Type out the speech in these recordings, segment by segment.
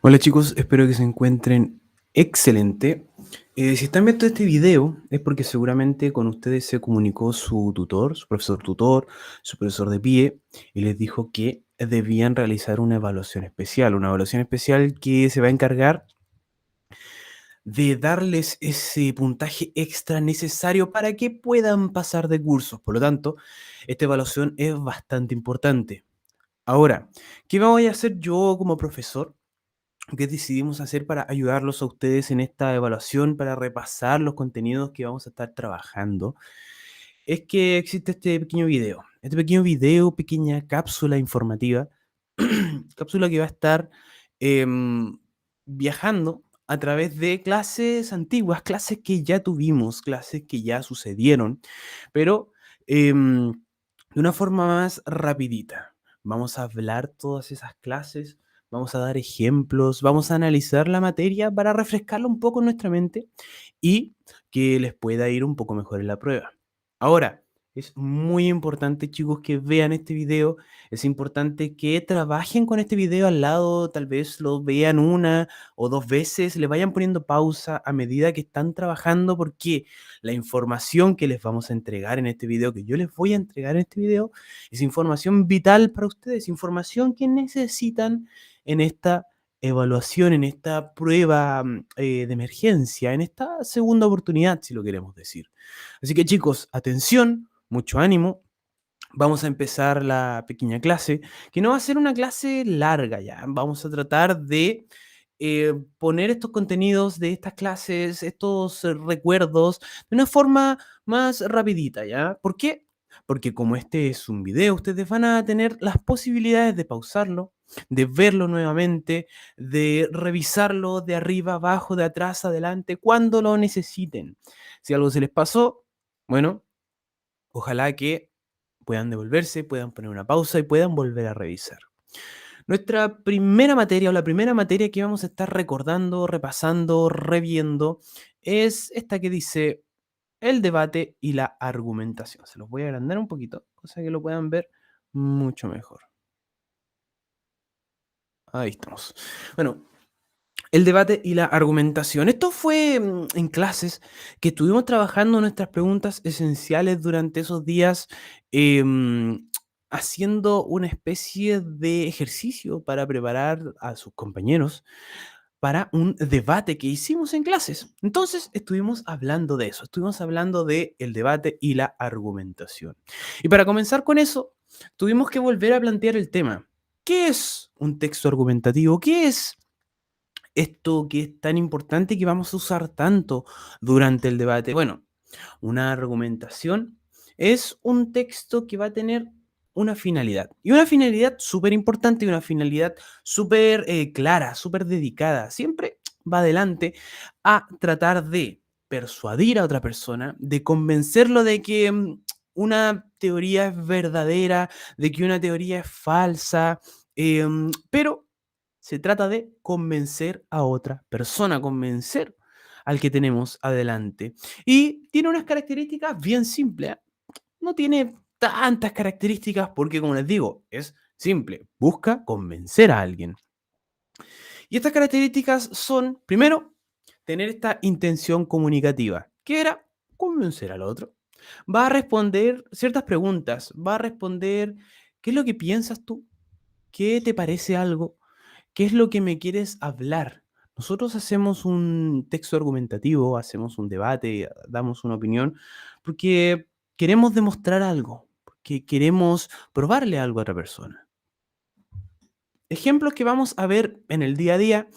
Hola chicos, espero que se encuentren excelente. Si están viendo este video es porque seguramente con ustedes se comunicó su tutor, su profesor tutor, su profesor de PIE y les dijo que debían realizar una evaluación especial que se va a encargar de darles ese puntaje extra necesario para que puedan pasar de cursos. Por lo tanto, esta evaluación es bastante importante. Ahora, ¿qué voy a hacer yo como profesor? ¿Qué decidimos hacer para ayudarlos a ustedes en esta evaluación, para repasar los contenidos que vamos a estar trabajando? Es que existe este pequeño video. Este pequeño video, pequeña cápsula informativa, cápsula que va a estar em, viajando a través de clases antiguas, clases que ya tuvimos, clases que ya sucedieron, pero em, de una forma más rapidita. Vamos a hablar todas esas clases, vamos a dar ejemplos, vamos a analizar la materia para refrescarla un poco en nuestra mente y que les pueda ir un poco mejor en la prueba. Ahora, es muy importante, chicos, que vean este video. Es importante que trabajen con este video al lado, tal vez lo vean una o dos veces, le vayan poniendo pausa a medida que están trabajando, porque la información que les vamos a entregar en este video, que yo les voy a entregar en este video, es información vital para ustedes, información que necesitan en esta evaluación, en esta prueba de emergencia, en esta segunda oportunidad, si lo queremos decir. Así que chicos, atención, mucho ánimo. Vamos a empezar la pequeña clase, que no va a ser una clase larga ya. Vamos a tratar de poner estos contenidos de estas clases, estos recuerdos, de una forma más rapidita, ¿ya? ¿Por qué? Porque como este es un video, ustedes van a tener las posibilidades de pausarlo, de verlo nuevamente, de revisarlo de arriba, abajo, de atrás, adelante, cuando lo necesiten. Si algo se les pasó, bueno, ojalá que puedan devolverse, puedan poner una pausa y puedan volver a revisar. Nuestra primera materia o la primera materia que vamos a estar recordando, repasando, reviendo es esta que dice el debate y la argumentación. Se los voy a agrandar un poquito, cosa que lo puedan ver mucho mejor. Ahí estamos. Bueno, el debate y la argumentación. Esto fue en clases que estuvimos trabajando nuestras preguntas esenciales durante esos días, haciendo una especie de ejercicio para preparar a sus compañeros para un debate que hicimos en clases. Entonces estuvimos hablando de eso, estuvimos hablando de el debate y la argumentación. Y para comenzar con eso, tuvimos que volver a plantear el tema. ¿Qué es un texto argumentativo? ¿Qué es esto que es tan importante y que vamos a usar tanto durante el debate? Bueno, una argumentación es un texto que va a tener una finalidad. Y una finalidad súper importante y una finalidad súper clara, súper dedicada. Siempre va adelante a tratar de persuadir a otra persona, de convencerlo de que una teoría es verdadera, de que una teoría es falsa, pero se trata de convencer a otra persona, convencer al que tenemos adelante. Y tiene unas características bien simples. No tiene tantas características porque, como les digo, es simple. Busca convencer a alguien. Y estas características son, primero, tener esta intención comunicativa, que era convencer al otro. Va a responder ciertas preguntas, va a responder qué es lo que piensas tú, qué te parece algo, qué es lo que me quieres hablar. Nosotros hacemos un texto argumentativo, hacemos un debate, damos una opinión, porque queremos demostrar algo, porque queremos probarle algo a otra persona. Ejemplos que vamos a ver en el día a día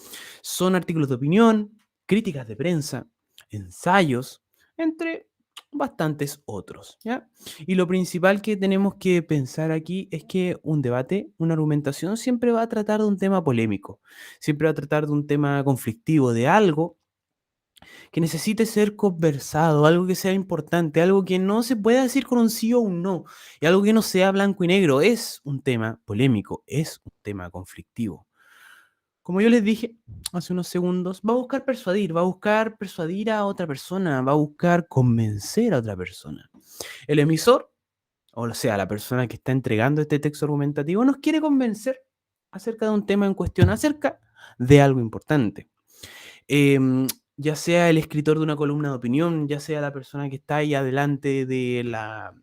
son artículos de opinión, críticas de prensa, ensayos, entre bastantes otros, ¿ya? Y lo principal que tenemos que pensar aquí es que un debate, una argumentación siempre va a tratar de un tema polémico, siempre va a tratar de un tema conflictivo, de algo que necesite ser conversado, algo que sea importante, algo que no se pueda decir con un sí o un no, y algo que no sea blanco y negro. Es un tema polémico, es un tema conflictivo. Como yo les dije hace unos segundos, va a buscar persuadir a otra persona, va a buscar convencer a otra persona. El emisor, o sea, la persona que está entregando este texto argumentativo, nos quiere convencer acerca de un tema en cuestión, acerca de algo importante. Em, ya sea el escritor de una columna de opinión, ya sea la persona que está ahí adelante de la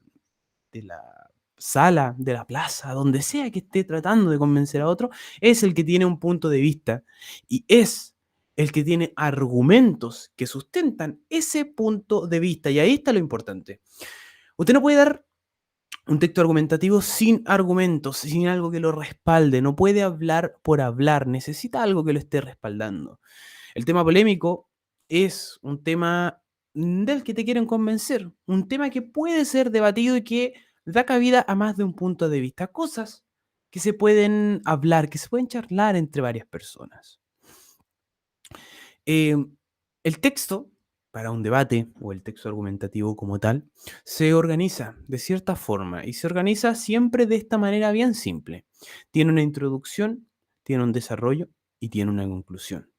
sala, de la plaza, donde sea que esté tratando de convencer a otro, es el que tiene un punto de vista y es el que tiene argumentos que sustentan ese punto de vista. Y ahí está lo importante. Usted no puede dar un texto argumentativo sin argumentos, sin algo que lo respalde. No puede hablar por hablar, necesita algo que lo esté respaldando. El tema polémico es un tema del que te quieren convencer, un tema que puede ser debatido y que da cabida a más de un punto de vista, cosas que se pueden hablar, que se pueden charlar entre varias personas. Eh, el texto para un debate o el texto argumentativo como tal se organiza de cierta forma y se organiza siempre de esta manera bien simple. Tiene una introducción, tiene un desarrollo y tiene una conclusión.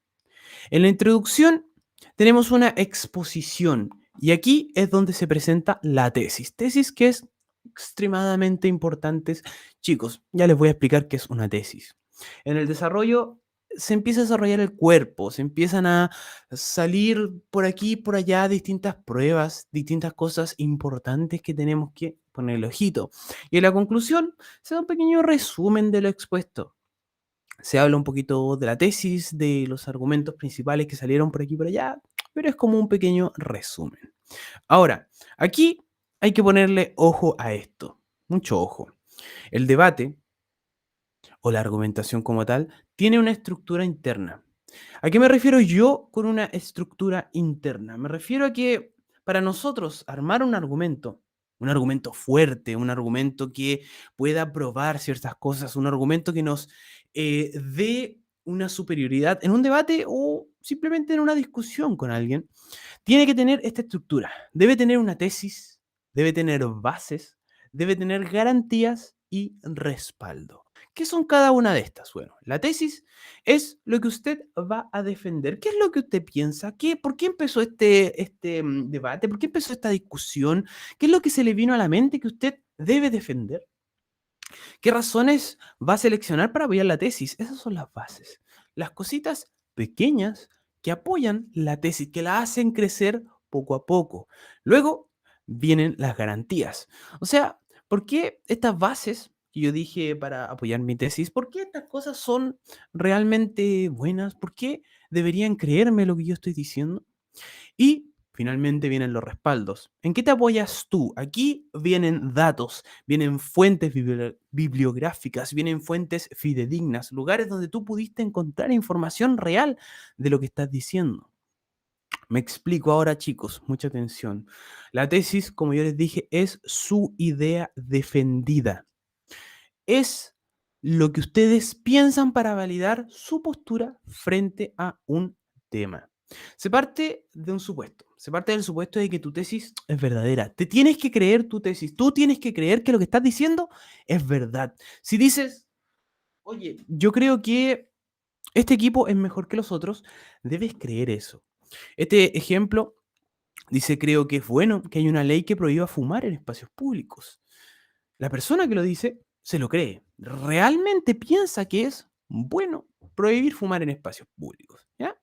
En la introducción tenemos una exposición y aquí es donde se presenta la tesis. Tesis que es extremadamente importante. Chicos, ya les voy a explicar qué es una tesis. En el desarrollo se empieza a desarrollar el cuerpo, se empiezan a salir por aquí y por allá distintas pruebas, distintas cosas importantes que tenemos que poner el ojito. Y en la conclusión se da un pequeño resumen de lo expuesto. Se habla un poquito de la tesis, de los argumentos principales que salieron por aquí y por allá, pero es como un pequeño resumen. Ahora, aquí hay que ponerle ojo a esto, mucho ojo. El debate o la argumentación como tal tiene una estructura interna. ¿A qué me refiero yo con una estructura interna? Me refiero a que para nosotros armar un argumento fuerte, un argumento que pueda probar ciertas cosas, un argumento que nos dé una superioridad en un debate o simplemente en una discusión con alguien, tiene que tener esta estructura. Debe tener una tesis, debe tener bases, debe tener garantías y respaldo. ¿Qué son cada una de estas? Bueno, la tesis es lo que usted va a defender. ¿Qué es lo que usted piensa? ¿Por qué empezó este debate? ¿Por qué empezó esta discusión? ¿Qué es lo que se le vino a la mente que usted debe defender? ¿Qué razones va a seleccionar para apoyar la tesis? Esas son las bases. Las cositas pequeñas que apoyan la tesis, que la hacen crecer poco a poco. Luego vienen las garantías. O sea, ¿por qué estas bases que yo dije para apoyar mi tesis, por qué estas cosas son realmente buenas? ¿Por qué deberían creerme lo que yo estoy diciendo? Y finalmente vienen los respaldos. ¿En qué te apoyas tú? Aquí vienen datos, vienen fuentes bibliográficas, vienen fuentes fidedignas, lugares donde tú pudiste encontrar información real de lo que estás diciendo. Me explico ahora, chicos, mucha atención. La tesis, como yo les dije, es su idea defendida. Es lo que ustedes piensan para validar su postura frente a un tema. Se parte de un supuesto. Se parte del supuesto de que tu tesis es verdadera. Te tienes que creer tu tesis. Tú tienes que creer que lo que estás diciendo es verdad. Si dices, oye, yo creo que este equipo es mejor que los otros, debes creer eso. Este ejemplo dice, creo que es bueno que haya una ley que prohíba fumar en espacios públicos. La persona que lo dice se lo cree. Realmente piensa que es bueno prohibir fumar en espacios públicos. ¿Ya?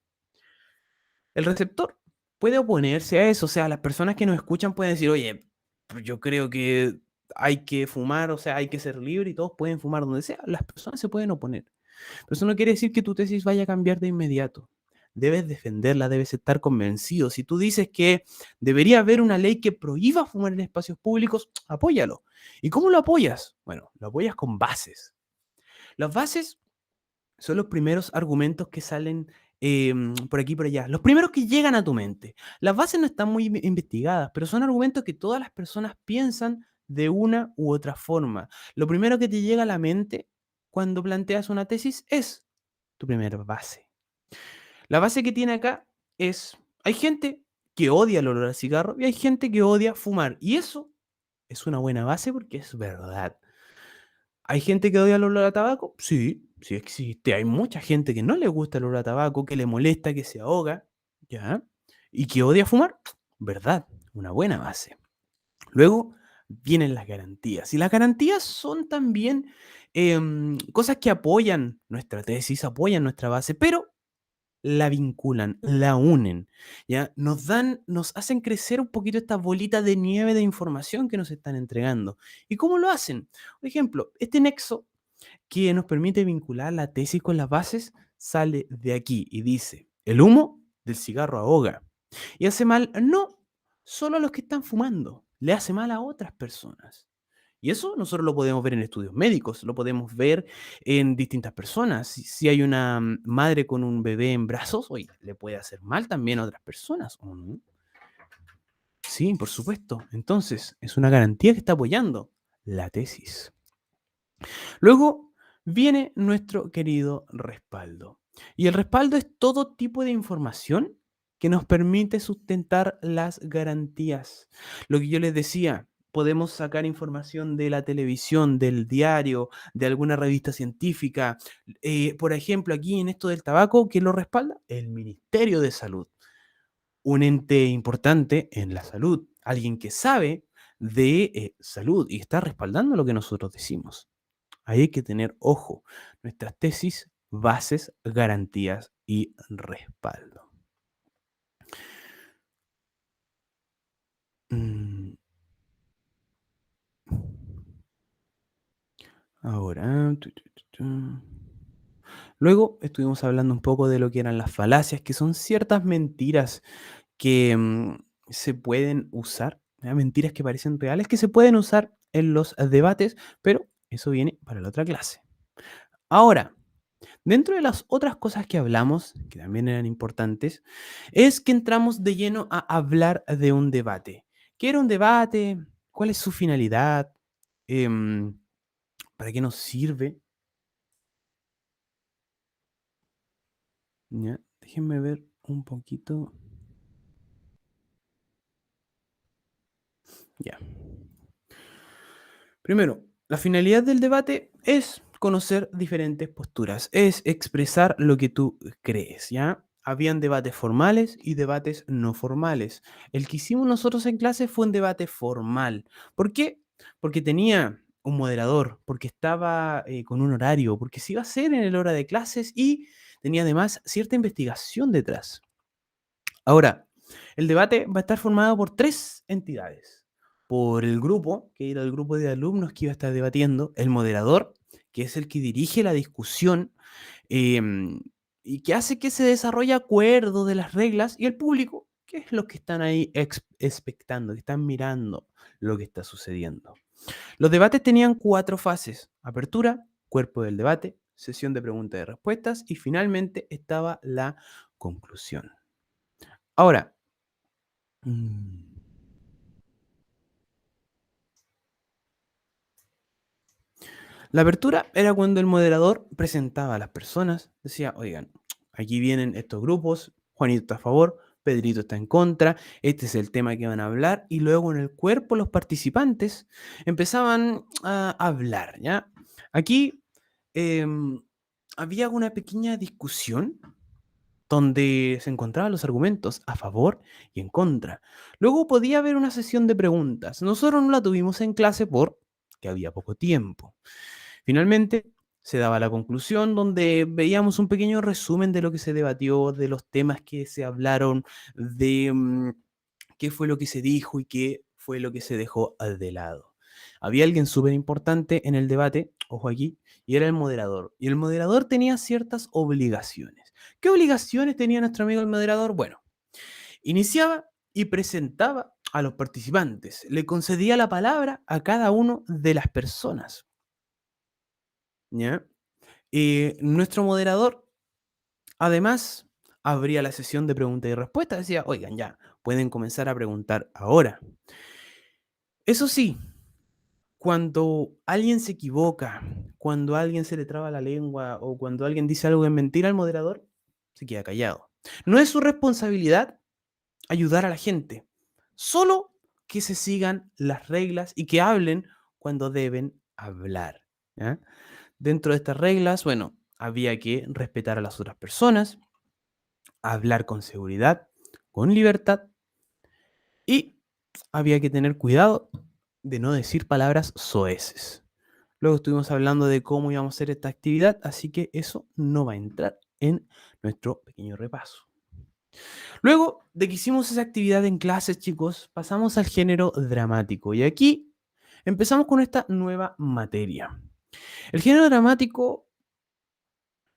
El receptor puede oponerse a eso. O sea, las personas que nos escuchan pueden decir, oye, pues yo creo que hay que fumar, o sea, hay que ser libre y todos pueden fumar donde sea. Las personas se pueden oponer. Pero eso no quiere decir que tu tesis vaya a cambiar de inmediato. Debes defenderla, debes estar convencido. Si tú dices que debería haber una ley que prohíba fumar en espacios públicos, apóyalo. ¿Y cómo lo apoyas? Bueno, lo apoyas con bases. Las bases son los primeros argumentos que salen por aquí y por allá. Los primeros que llegan a tu mente. Las bases no están muy investigadas, pero son argumentos que todas las personas piensan de una u otra forma. Lo primero que te llega a la mente cuando planteas una tesis es tu primera base. La base que tiene acá es, hay gente que odia el olor al cigarro y hay gente que odia fumar. Y eso es una buena base porque es verdad. ¿Hay gente que odia el olor a tabaco? Sí, sí existe. Hay mucha gente que no le gusta el olor a tabaco, que le molesta, que se ahoga, ¿ya? Y que odia fumar, ¿verdad? Una buena base. Luego vienen las garantías. Y las garantías son también cosas que apoyan nuestra tesis, apoyan nuestra base, pero la vinculan, la unen, ¿ya? Nos hacen crecer un poquito esta bolita de nieve de información que nos están entregando. ¿Y cómo lo hacen? Por ejemplo, este nexo que nos permite vincular la tesis con las bases sale de aquí y dice, el humo del cigarro ahoga. Y hace mal no solo a los que están fumando, le hace mal a otras personas. Y eso nosotros lo podemos ver en estudios médicos, lo podemos ver en distintas personas. Si hay una madre con un bebé en brazos, oye, le puede hacer mal también a otras personas, ¿o no? Sí, por supuesto. Entonces, es una garantía que está apoyando la tesis. Luego viene nuestro querido respaldo. Y el respaldo es todo tipo de información que nos permite sustentar las garantías. Lo que yo les decía, podemos sacar información de la televisión, del diario, de alguna revista científica. Por ejemplo, aquí en esto del tabaco, ¿quién lo respalda? El Ministerio de Salud, un ente importante en la salud, alguien que sabe de salud y está respaldando lo que nosotros decimos. Ahí hay que tener ojo. Nuestras tesis, bases, garantías y respaldo. Mm, Ahora. Luego estuvimos hablando un poco de lo que eran las falacias, que son ciertas mentiras que se pueden usar, ¿ya? Mentiras que parecen reales, que se pueden usar en los debates, pero eso viene para la otra clase. Ahora, dentro de las otras cosas que hablamos, que también eran importantes, es que entramos de lleno a hablar de un debate. ¿Qué era un debate? ¿Cuál es su finalidad? Em, ¿Para qué nos sirve? Ya, déjenme ver un poquito. Ya. Primero, la finalidad del debate es conocer diferentes posturas, es expresar lo que tú crees, ¿ya? Habían debates formales y debates no formales. El que hicimos nosotros en clase fue un debate formal. ¿Por qué? Porque tenía un moderador, porque estaba con un horario, porque se iba a hacer en el hora de clases y tenía además cierta investigación detrás. Ahora, el debate va a estar formado por tres entidades. Por el grupo, que era el grupo de alumnos que iba a estar debatiendo, el moderador, que es el que dirige la discusión em, y que hace que se desarrolle acuerdo de las reglas, y el público, que es los que están ahí expectando, que están mirando lo que está sucediendo. Los debates tenían cuatro fases: apertura, cuerpo del debate, sesión de preguntas y respuestas, y finalmente estaba la conclusión. Ahora, Mm. la apertura era cuando el moderador presentaba a las personas, decía, oigan, aquí vienen estos grupos, Juanito está a favor, Pedrito está en contra, este es el tema que van a hablar, y luego en el cuerpo los participantes empezaban a hablar, ¿ya? Aquí em, había una pequeña discusión donde se encontraban los argumentos a favor y en contra. Luego podía haber una sesión de preguntas. Nosotros no la tuvimos en clase porque había poco tiempo. Finalmente, se daba la conclusión donde veíamos un pequeño resumen de lo que se debatió, de los temas que se hablaron, de qué fue lo que se dijo y qué fue lo que se dejó de lado. Había alguien súper importante en el debate, ojo aquí, y era el moderador. Y el moderador tenía ciertas obligaciones. ¿Qué obligaciones tenía nuestro amigo el moderador? Bueno, iniciaba y presentaba a los participantes. Le concedía la palabra a cada uno de las personas. ¿Ya? Nuestro moderador, además, abría la sesión de preguntas y respuestas. Decía, oigan, ya, pueden comenzar a preguntar ahora. Eso sí, cuando alguien se equivoca, cuando a alguien se le traba la lengua o cuando alguien dice algo en mentira, el moderador se queda callado. No es su responsabilidad ayudar a la gente, solo que se sigan las reglas y que hablen cuando deben hablar, ¿ya? Dentro de estas reglas, bueno, había que respetar a las otras personas, hablar con seguridad, con libertad, y había que tener cuidado de no decir palabras soeces. Luego estuvimos hablando de cómo íbamos a hacer esta actividad, así que eso no va a entrar en nuestro pequeño repaso. Luego de que hicimos esa actividad en clases, chicos, pasamos al género dramático y aquí empezamos con esta nueva materia. El género dramático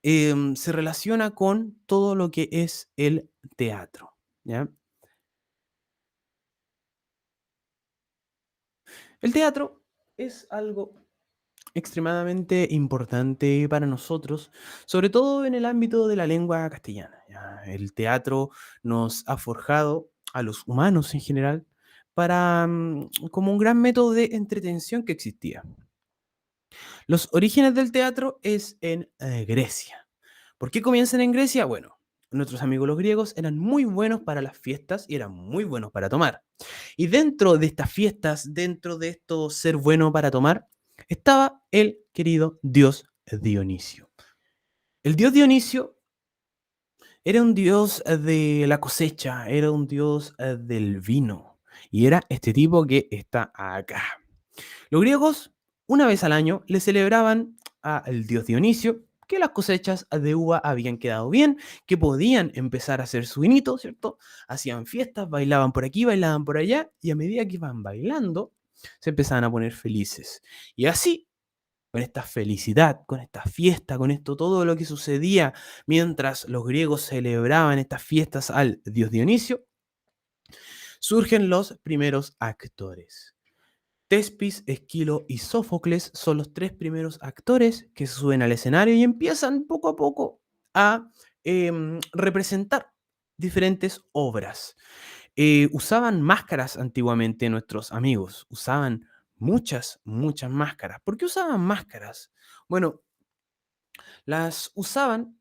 se relaciona con todo lo que es el teatro, ¿ya? El teatro es algo extremadamente importante para nosotros, sobre todo en el ámbito de la lengua castellana. ¿Ya? El teatro nos ha forjado a los humanos en general para como un gran método de entretención que existía. Los orígenes del teatro es en Grecia. ¿Por qué comienzan en Grecia? Bueno, nuestros amigos los griegos eran muy buenos para las fiestas y eran muy buenos para tomar. Y dentro de estas fiestas, dentro de esto ser bueno para tomar, estaba el querido dios Dionisio. El dios Dionisio era un dios de la cosecha, era un dios del vino. Y era este tipo que está acá. Los griegos, una vez al año, le celebraban al dios Dionisio que las cosechas de uva habían quedado bien, que podían empezar a hacer su vinito, ¿cierto? Hacían fiestas, bailaban por aquí, bailaban por allá, y a medida que iban bailando, se empezaban a poner felices. Y así, con esta felicidad, con esta fiesta, con esto, todo lo que sucedía mientras los griegos celebraban estas fiestas al dios Dionisio, surgen los primeros actores. Tespis, Esquilo y Sófocles son los tres primeros actores que se suben al escenario y empiezan poco a poco a representar diferentes obras. Usaban máscaras antiguamente nuestros amigos, usaban muchas máscaras. ¿Por qué usaban máscaras? Bueno, las usaban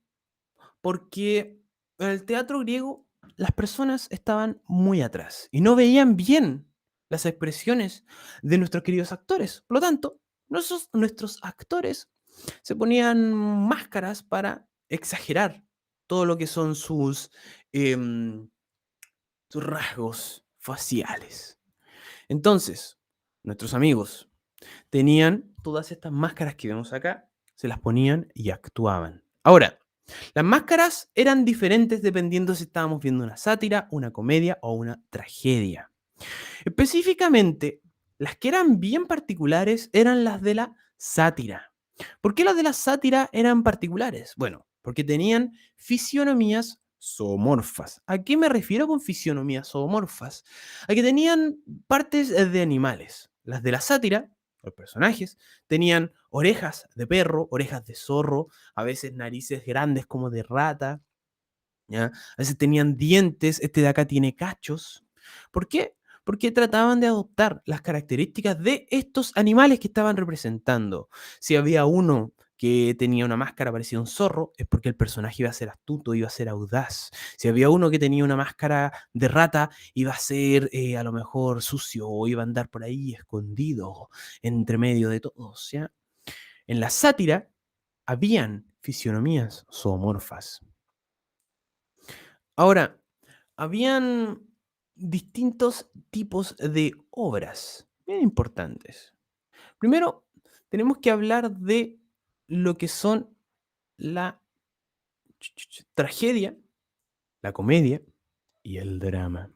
porque en el teatro griego las personas estaban muy atrás y no veían bien las expresiones de nuestros queridos actores. Por lo tanto, nuestros actores se ponían máscaras para exagerar todo lo que son em, sus rasgos faciales. Entonces, nuestros amigos tenían todas estas máscaras que vemos acá, se las ponían y actuaban. Ahora, las máscaras eran diferentes dependiendo si estábamos viendo una sátira, una comedia o una tragedia. Específicamente, las que eran bien particulares eran las de la sátira. ¿Por qué las de la sátira eran particulares? Bueno, porque tenían fisionomías zoomorfas. ¿A qué me refiero con fisionomías zoomorfas? A que tenían partes de animales. Las de la sátira, los personajes, tenían orejas de perro, orejas de zorro, a veces narices grandes como de rata, ¿ya? A veces tenían dientes, este de acá tiene cachos. ¿Por qué? Porque trataban de adoptar las características de estos animales que estaban representando. Si había uno que tenía una máscara parecida a un zorro, es porque el personaje iba a ser astuto, iba a ser audaz. Si había uno que tenía una máscara de rata, iba a ser a lo mejor sucio o iba a andar por ahí escondido entre medio de todos, ¿ya? En la sátira habían fisionomías zoomorfas. Ahora, habían distintos tipos de obras bien importantes. Primero, tenemos que hablar de lo que son la tragedia, la comedia y el drama.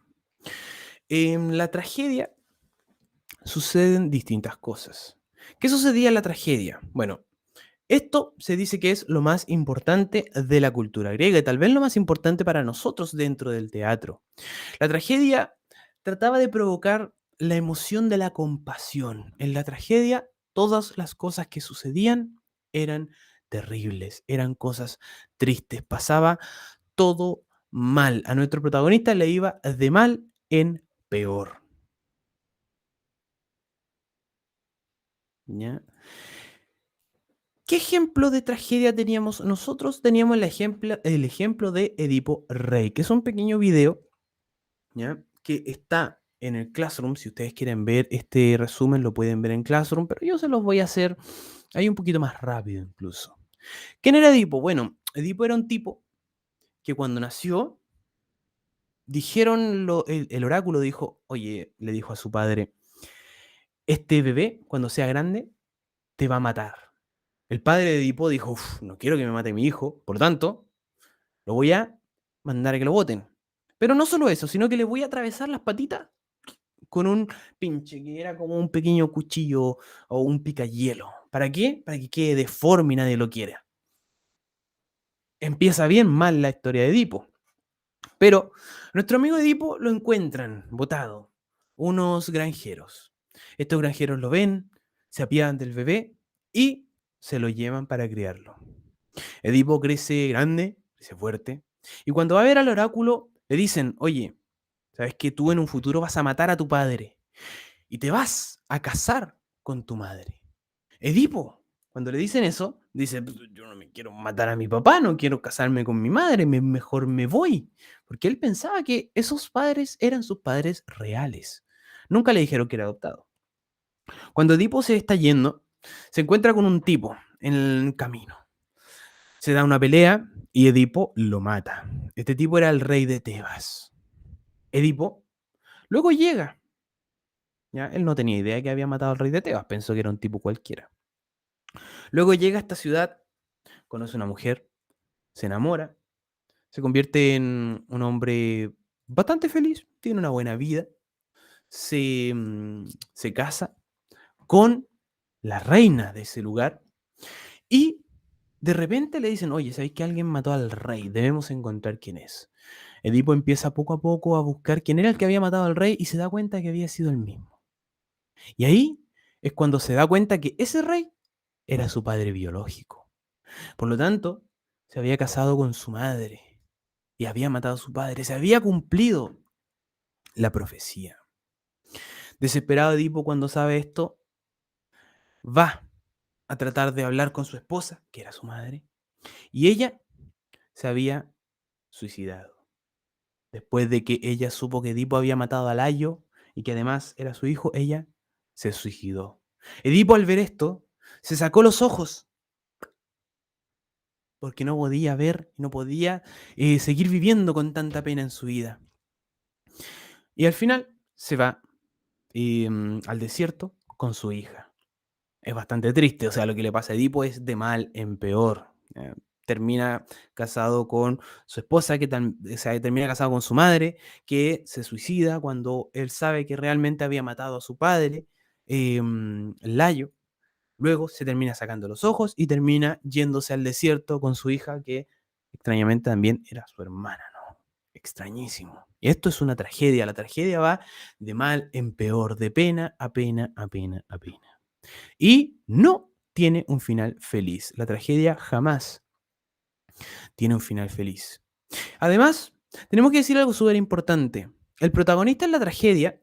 En la tragedia suceden distintas cosas. ¿Qué sucedía en la tragedia? Bueno, esto se dice que es lo más importante de la cultura griega y tal vez lo más importante para nosotros dentro del teatro. La tragedia trataba de provocar la emoción de la compasión. En la tragedia, todas las cosas que sucedían eran terribles, eran cosas tristes, pasaba todo mal. A nuestro protagonista le iba de mal en peor. ¿Ya? ¿Qué ejemplo de tragedia teníamos nosotros? Teníamos el ejemplo de Edipo Rey, que es un pequeño video, ¿ya? Que está en el Classroom. Si ustedes quieren ver este resumen, lo pueden ver en Classroom, pero yo se los voy a hacer ahí un poquito más rápido incluso. ¿Quién era Edipo? Bueno, Edipo era un tipo que cuando nació, dijeron, el oráculo dijo, oye, le dijo a su padre, este bebé, cuando sea grande, te va a matar. El padre de Edipo dijo, "Uf, no quiero que me mate mi hijo, por lo tanto, lo voy a mandar a que lo boten. Pero no solo eso, sino que le voy a atravesar las patitas con un pinche, que era como un pequeño cuchillo o un picahielo. ¿Para qué? Para que quede deforme y nadie lo quiera. Empieza bien mal la historia de Edipo. Pero nuestro amigo Edipo lo encuentran botado unos granjeros. Estos granjeros lo ven, se apiadan del bebé y se lo llevan para criarlo. Edipo crece grande, crece fuerte, y cuando va a ver al oráculo le dicen, oye, ¿sabes que tú en un futuro vas a matar a tu padre y te vas a casar con tu madre? Edipo, cuando le dicen eso, dice, "Pues, yo no me quiero matar a mi papá, no quiero casarme con mi madre, mejor me voy. Porque él pensaba que esos padres eran sus padres reales. Nunca le dijeron que era adoptado. Cuando Edipo se está yendo, se encuentra con un tipo en el camino. Se da una pelea y Edipo lo mata. Este tipo era el rey de Tebas. Edipo luego llega. ¿Ya? Él no tenía idea que había matado al rey de Tebas, pensó que era un tipo cualquiera. Luego llega a esta ciudad, conoce a una mujer, se enamora, se convierte en un hombre bastante feliz, tiene una buena vida, se casa con la reina de ese lugar y de repente le dicen, oye, ¿sabéis que alguien mató al rey? Debemos encontrar quién es. Edipo empieza poco a poco a buscar quién era el que había matado al rey y se da cuenta que había sido el mismo. Y ahí es cuando se da cuenta que ese rey era su padre biológico. Por lo tanto, se había casado con su madre y había matado a su padre. Se había cumplido la profecía. Desesperado Edipo cuando sabe esto, va a tratar de hablar con su esposa, que era su madre, y ella se había suicidado. Después de que ella supo que Edipo había matado a Layo y que además era su hijo, ella se suicidó. Edipo al ver esto, se sacó los ojos porque no podía ver, no podía seguir viviendo con tanta pena en su vida. Y al final se va al desierto con su hija. Es bastante triste, o sea, lo que le pasa a Edipo es de mal en peor. Termina casado con su esposa, o sea, termina casado con su madre, que se suicida cuando él sabe que realmente había matado a su padre, Layo. Luego se termina sacando los ojos y termina yéndose al desierto con su hija, que extrañamente también era su hermana, ¿no? Extrañísimo. Y esto es una tragedia. La tragedia va de mal en peor, de pena a pena, a pena, a pena. Y no tiene un final feliz. La tragedia jamás tiene un final feliz. Además, tenemos que decir algo súper importante. El protagonista en la tragedia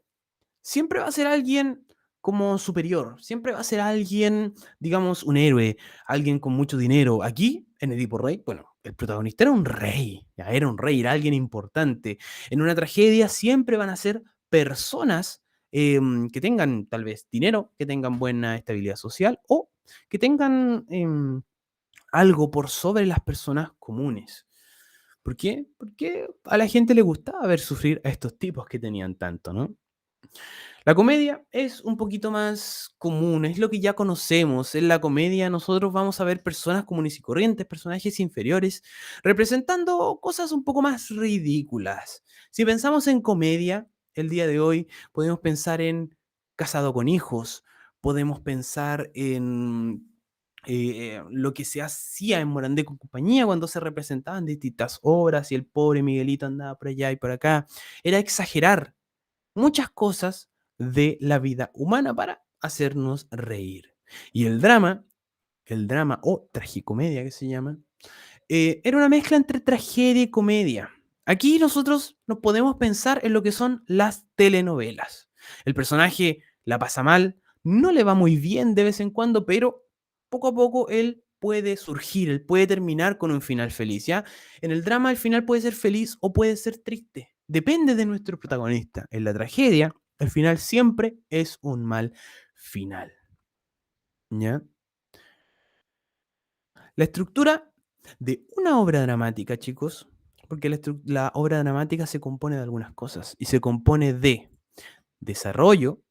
siempre va a ser alguien como superior, siempre va a ser alguien, digamos, un héroe, alguien con mucho dinero. Aquí, en Edipo Rey, bueno, el protagonista era un rey, ya era un rey, era alguien importante. En una tragedia siempre van a ser personas que tengan tal vez dinero, que tengan buena estabilidad social o que tengan algo por sobre las personas comunes. ¿Por qué? Porque a la gente le gustaba ver sufrir a estos tipos que tenían tanto, ¿no? La comedia es un poquito más común, es lo que ya conocemos. En la comedia nosotros vamos a ver personas comunes y corrientes, personajes inferiores, representando cosas un poco más ridículas. Si pensamos en comedia, el día de hoy podemos pensar en Casado con hijos, podemos pensar en lo que se hacía en Morandé con compañía cuando se representaban distintas obras y el pobre Miguelito andaba por allá y por acá. Era exagerar muchas cosas de la vida humana para hacernos reír. Y el drama o tragicomedia que se llama, era una mezcla entre tragedia y comedia. Aquí nosotros nos podemos pensar en lo que son las telenovelas. El personaje la pasa mal, no le va muy bien de vez en cuando, pero poco a poco él puede surgir, él puede terminar con un final feliz, ¿ya? En el drama el final puede ser feliz o puede ser triste, depende de nuestro protagonista. En la tragedia, el final siempre es un mal final, ¿ya? La estructura de una obra dramática, chicos, porque la obra dramática se compone de algunas cosas y se compone de desarrollo,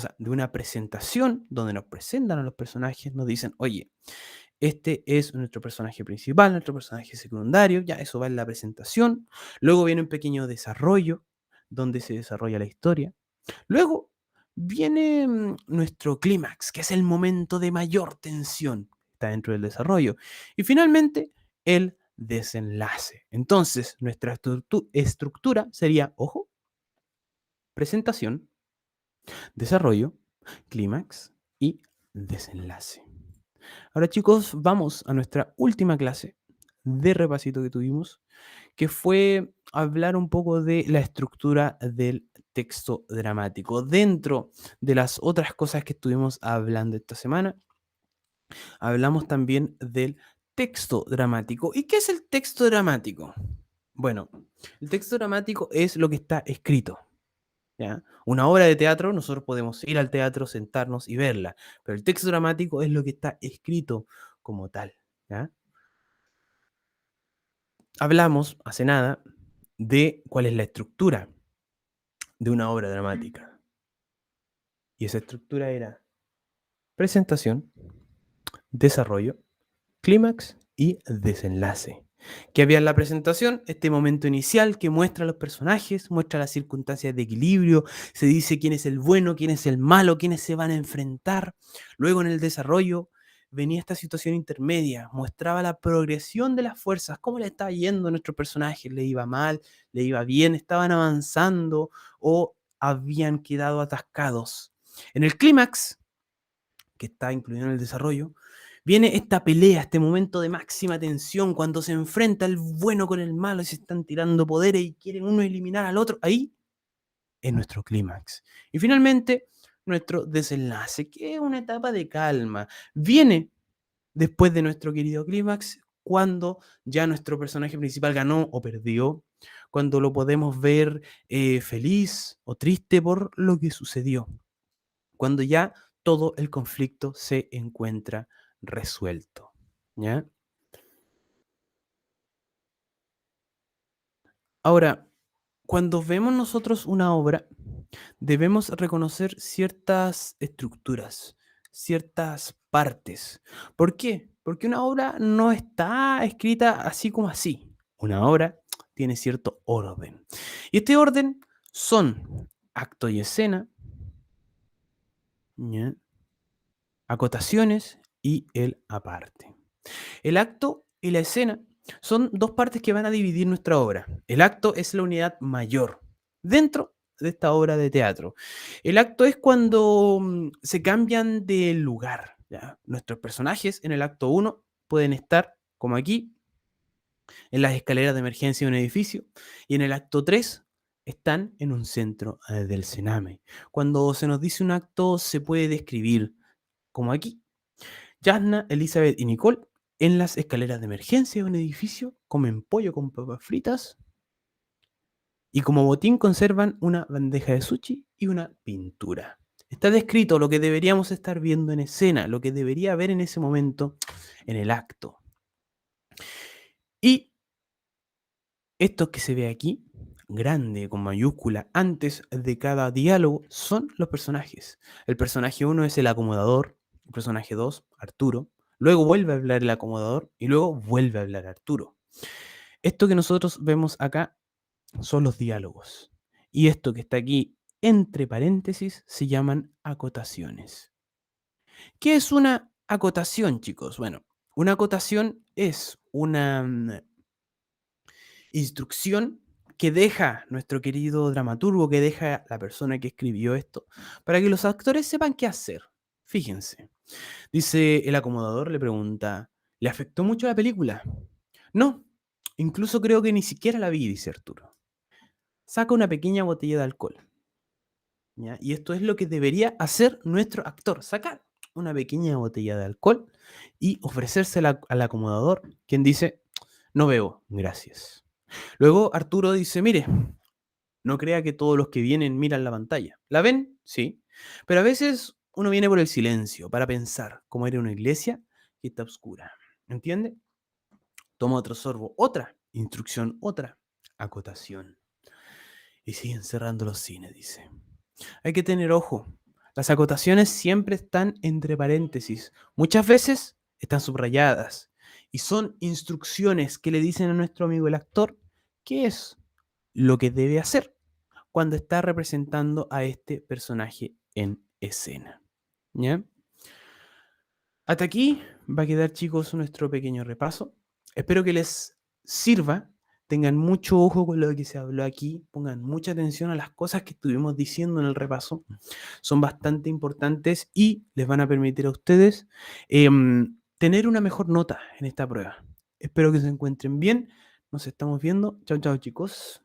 o sea, de una presentación donde nos presentan a los personajes, nos dicen, oye, este es nuestro personaje principal, nuestro personaje secundario, ya eso va en la presentación. Luego viene un pequeño desarrollo donde se desarrolla la historia. Luego viene nuestro clímax, que es el momento de mayor tensión, está dentro del desarrollo. Y finalmente, el desenlace. Entonces, nuestra estructura sería, ojo, presentación, desarrollo, clímax y desenlace. Ahora chicos, vamos a nuestra última clase de repasito que tuvimos, que fue hablar un poco de la estructura del texto dramático. Dentro de las otras cosas que estuvimos hablando esta semana, hablamos también del texto dramático. ¿Y qué es el texto dramático? Bueno, el texto dramático es lo que está escrito. ¿Ya? Una obra de teatro, nosotros podemos ir al teatro, sentarnos y verla, pero el texto dramático es lo que está escrito como tal. ¿Ya? Hablamos hace nada de cuál es la estructura de una obra dramática. Y esa estructura era presentación, desarrollo, clímax y desenlace. Que había en la presentación este momento inicial que muestra a los personajes, muestra las circunstancias de equilibrio, se dice quién es el bueno, quién es el malo, quiénes se van a enfrentar. Luego en el desarrollo venía esta situación intermedia, mostraba la progresión de las fuerzas, cómo le estaba yendo a nuestro personaje, le iba mal, le iba bien, estaban avanzando o habían quedado atascados. En el clímax, que está incluido en el desarrollo, viene esta pelea, este momento de máxima tensión, cuando se enfrenta el bueno con el malo y se están tirando poderes y quieren uno eliminar al otro. Ahí es nuestro clímax. Y finalmente, nuestro desenlace, que es una etapa de calma. Viene después de nuestro querido clímax, cuando ya nuestro personaje principal ganó o perdió, cuando lo podemos ver feliz o triste por lo que sucedió, cuando ya todo el conflicto se encuentra resuelto. ¿Ya? Ahora, cuando vemos nosotros una obra, debemos reconocer ciertas estructuras, ciertas partes. ¿Por qué? Porque una obra no está escrita así como así. Una obra tiene cierto orden. Y este orden son acto y escena, ¿ya? Acotaciones y el aparte. El acto y la escena son dos partes que van a dividir nuestra obra. El acto es la unidad mayor dentro de esta obra de teatro. El acto es cuando se cambian de lugar. ¿Ya? Nuestros personajes en el acto uno pueden estar, como aquí, en las escaleras de emergencia de un edificio, y en el acto 3 están en un centro del Sename. Cuando se nos dice un acto, se puede describir, como aquí, Jasna, Elizabeth y Nicole en las escaleras de emergencia de un edificio comen pollo con papas fritas y como botín conservan una bandeja de sushi y una pintura. Está descrito lo que deberíamos estar viendo en escena, lo que debería haber en ese momento en el acto. Y esto que se ve aquí, grande con mayúscula, antes de cada diálogo, son los personajes. El personaje uno es el acomodador, el personaje 2, Arturo. Luego vuelve a hablar el acomodador y luego vuelve a hablar Arturo. Esto que nosotros vemos acá son los diálogos. Y esto que está aquí entre paréntesis se llaman acotaciones. ¿Qué es una acotación, chicos? Bueno, una acotación es una instrucción que deja nuestro querido dramaturgo, que deja la persona que escribió esto, para que los actores sepan qué hacer. Fíjense. Dice el acomodador, le pregunta, ¿le afectó mucho la película? No, incluso creo que ni siquiera la vi, dice Arturo. Saca una pequeña botella de alcohol. ¿Ya? Y esto es lo que debería hacer nuestro actor, sacar una pequeña botella de alcohol y ofrecérsela al acomodador, quien dice, no bebo, gracias. Luego Arturo dice, mire, no crea que todos los que vienen miran la pantalla. ¿La ven? Sí. Pero a veces uno viene por el silencio, para pensar, como era una iglesia que está oscura. ¿Entiende? Toma otro sorbo, otra instrucción, otra acotación. Y siguen cerrando los cines, dice. Hay que tener ojo. Las acotaciones siempre están entre paréntesis. Muchas veces están subrayadas y son instrucciones que le dicen a nuestro amigo el actor qué es lo que debe hacer cuando está representando a este personaje en escena. ¿Ya? Hasta aquí va a quedar, chicos, nuestro pequeño repaso. Espero que les sirva. Tengan mucho ojo con lo que se habló aquí. Pongan mucha atención a las cosas que estuvimos diciendo en el repaso. Son bastante importantes y les van a permitir a ustedes tener una mejor nota en esta prueba. Espero que se encuentren bien. Nos estamos viendo. Chao, chao, chicos.